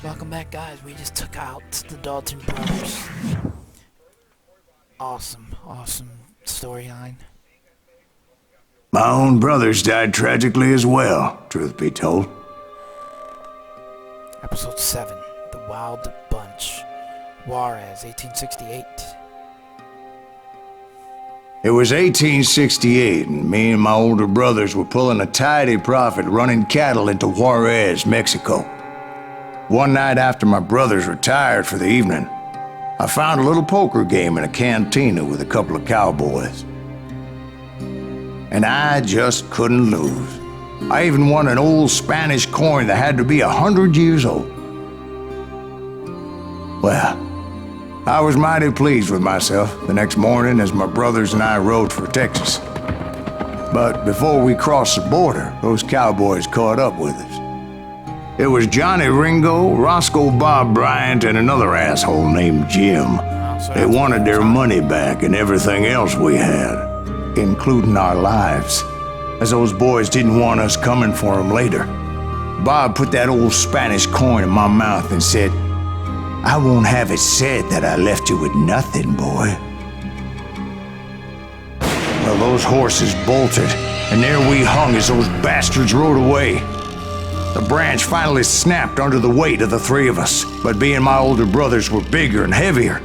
Welcome back, guys. We just took out the Dalton brothers. Awesome storyline. My own brothers died tragically as well, truth be told. Episode 7, The Wild Bunch. Juarez, 1868. It was 1868, and me and my older brothers were pulling a tidy profit running cattle into Juarez, Mexico. One night after my brothers retired for the evening, I found a little poker game in a cantina with a couple of cowboys. And I just couldn't lose. I even won an old Spanish coin that had to be 100 years old. Well, I was mighty pleased with myself the next morning as my brothers and I rode for Texas. But before we crossed the border, those cowboys caught up with us. It was Johnny Ringo, Roscoe Bob Bryant, and another asshole named Jim. They wanted their money back and everything else we had, including our lives, as those boys didn't want us coming for them later. Bob put that old Spanish coin in my mouth and said, "I won't have it said that I left you with nothing, boy." Well, those horses bolted, and there we hung as those bastards rode away. The branch finally snapped under the weight of the three of us, but being my older brothers were bigger and heavier,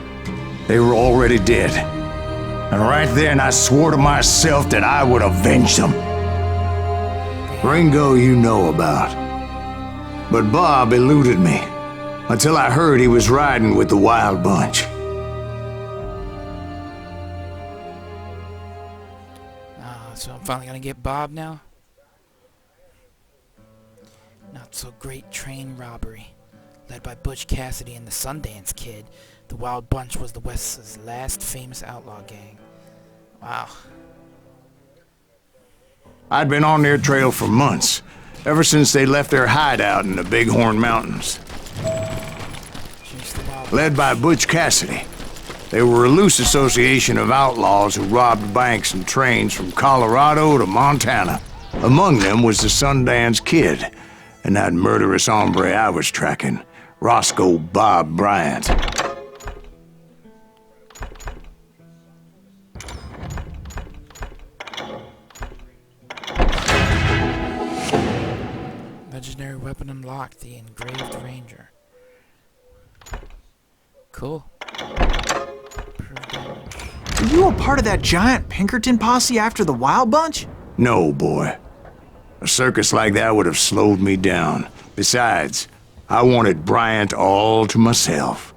they were already dead. And right then I swore to myself that I would avenge them. Ringo you know about. But Bob eluded me, until I heard he was riding with the Wild Bunch. So I'm finally gonna get Bob now? Not so great train robbery. Led by Butch Cassidy and the Sundance Kid, the Wild Bunch was the West's last famous outlaw gang. Wow. I'd been on their trail for months, ever since they left their hideout in the Bighorn Mountains. Led by Butch Cassidy, they were a loose association of outlaws who robbed banks and trains from Colorado to Montana. Among them was the Sundance Kid, and that murderous hombre I was tracking, Roscoe Bob Bryant. Legendary weapon unlocked, the Engraved Ranger. Cool. Were you a part of that giant Pinkerton posse after the Wild Bunch? No, boy. A circus like that would have slowed me down. Besides, I wanted Bryant all to myself.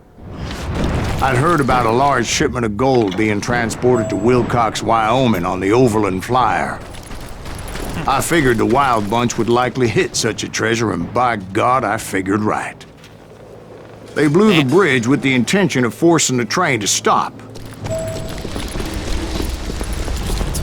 I'd heard about a large shipment of gold being transported to Wilcox, Wyoming on the Overland Flyer. I figured the Wild Bunch would likely hit such a treasure, and by God, I figured right. They blew the bridge with the intention of forcing the train to stop.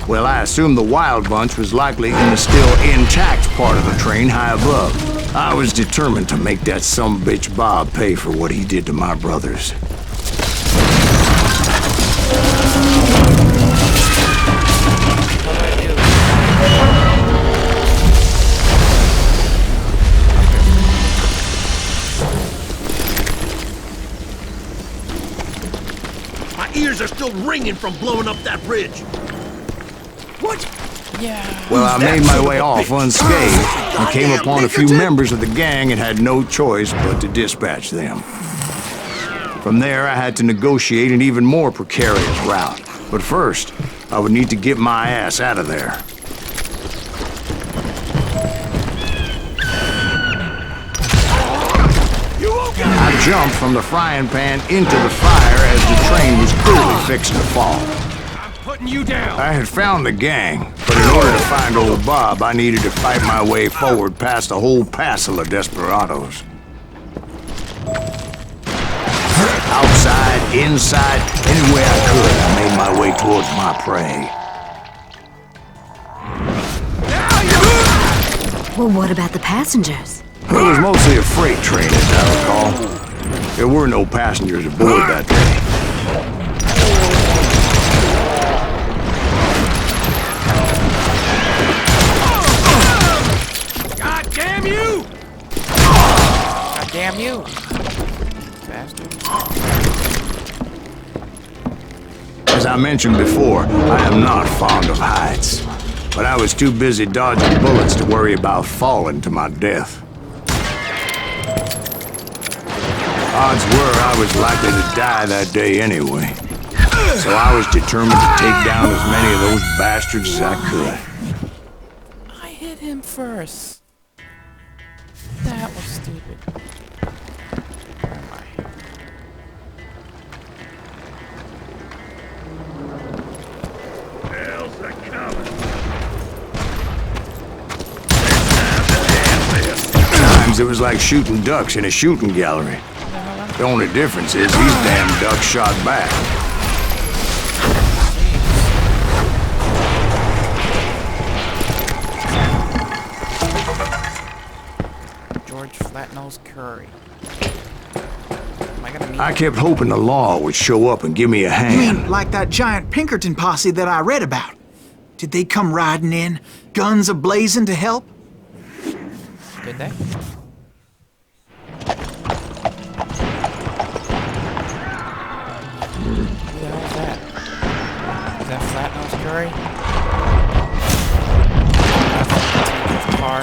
Well, I assumed the Wild Bunch was likely in the still intact part of the train high above. I was determined to make that sumbitch Bob pay for what he did to my brothers. My ears are still ringing from blowing up that bridge. What? Yeah. Well, I made my way off unscathed and came upon a few members of the gang and had no choice but to dispatch them. From there, I had to negotiate an even more precarious route. But first, I would need to get my ass out of there. I jumped from the frying pan into the fire as the train was clearly fixing to fall. Putting you down. I had found the gang, but in order to find old Bob, I needed to fight my way forward past a whole passel of desperados. Outside, inside, any way I could, I made my way towards my prey. Well, what about the passengers? It was mostly a freight train, as I recall. There were no passengers aboard that day. God damn you! God damn you! Bastard. As I mentioned before, I am not fond of heights. But I was too busy dodging bullets to worry about falling to my death. Odds were I was likely to die that day anyway. So I was determined to take down as many of those bastards as I could. I hit him first. That was stupid. Where am I? Hell's a coming. Times it was like shooting ducks in a shooting gallery. The only difference is these damn ducks shot back. George Flatnose Curry. Am I gonna meet I him? kept hoping the law would show up and give me a You hand. mean like that giant Pinkerton posse that I read about? Did they come riding in, guns a-blazing to help? Did they? Who the hell is that? Is that Flatnose Curry? Car.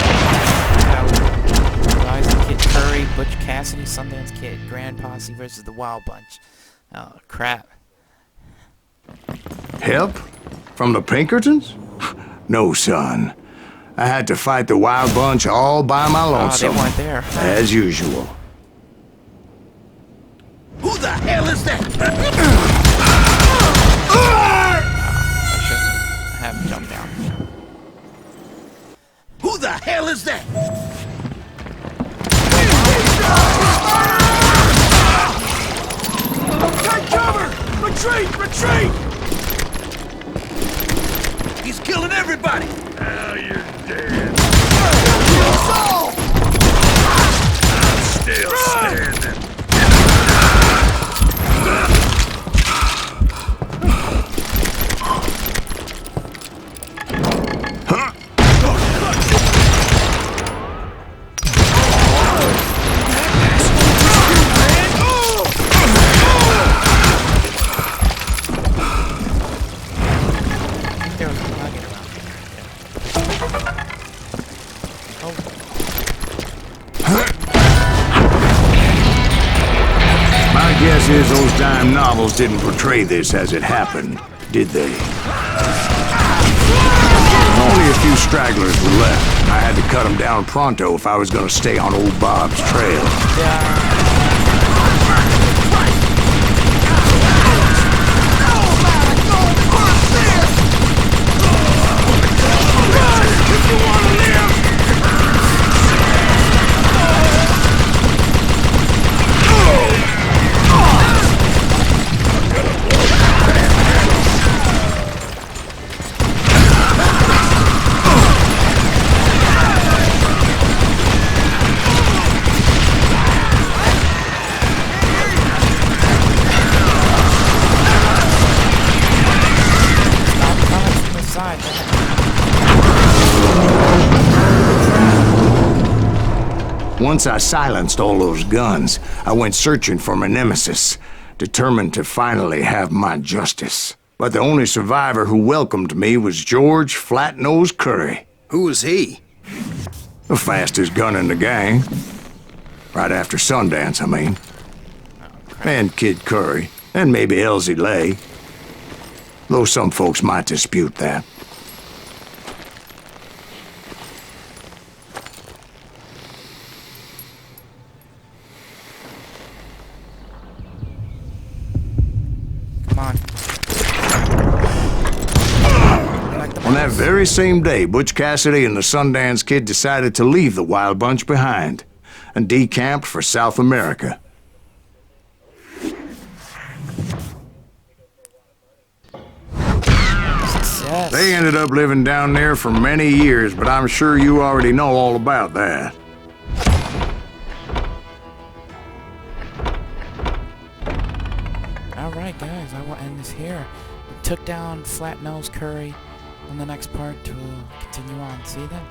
Rising Kid Curry, Butch Cassidy, Sundance Kid, Grand Posse versus the Wild Bunch. Oh crap. Help? From the Pinkertons? No, son. I had to fight the Wild Bunch all by my Oh, they lonesome. weren't there. As usual. Who the hell is that? I shouldn't have jumped down. Who the hell is that? Take cover! Retreat! Retreat! He's killing everybody! Now you're dead. I'm still standing. There was a nugget around here. Oh, My guess is those dime novels didn't portray this as it happened, did they? Only a few stragglers were left. I had to cut them down pronto if I was going to stay on old Bob's trail. yeah. Once I silenced all those guns, I went searching for my nemesis, determined to finally have my justice. But the only survivor who welcomed me was George Flatnose Curry. Who was he? The fastest gun in the gang. Right after Sundance, I mean. And Kid Curry, and maybe Elsie Lay. Though some folks might dispute that. Come on. Like the On that boss. very same day, Butch Cassidy and the Sundance Kid decided to leave the Wild Bunch behind and decamped for South America. Success. They ended up living down there for many years, but I'm sure you already know all about that. Alright guys, I will end this here. We took down Flatnose Curry. On the next part, we'll continue on. See you then.